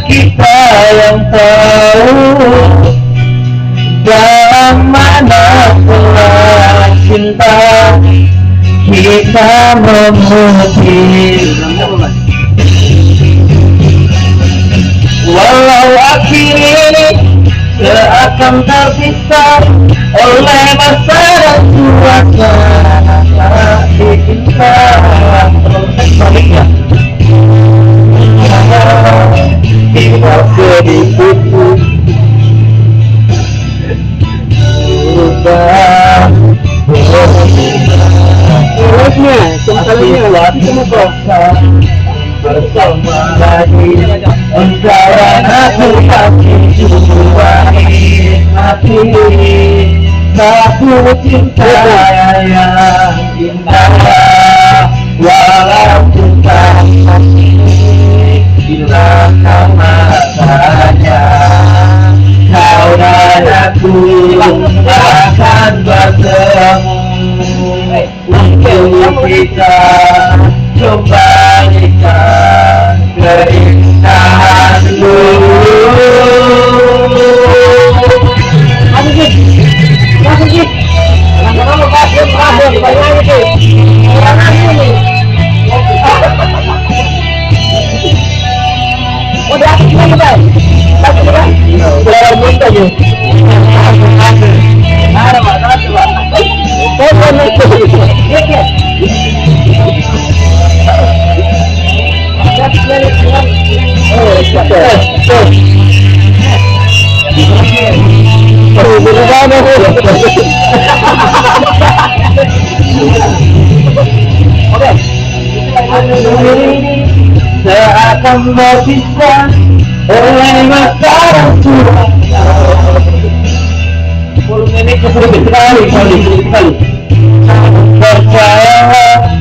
kita yang tahu dalam mana pelan cinta kita memukir. Walau akhirnya seakan terpisah oleh masa dan suasana kita. Sebaliknya kita sedikit berubah. Terusnya, kembalinya kita bersama lagi. Engkau dan aku pasti jumpai hati satu cinta yang indah. Walaupun tak pasti bila masanya kau dan aku akan bertemu untuk kita kembalikan keindahan dulu. Seakan berpisah oleh masa dan suasana. Volume ini cukup sekali. Percayalah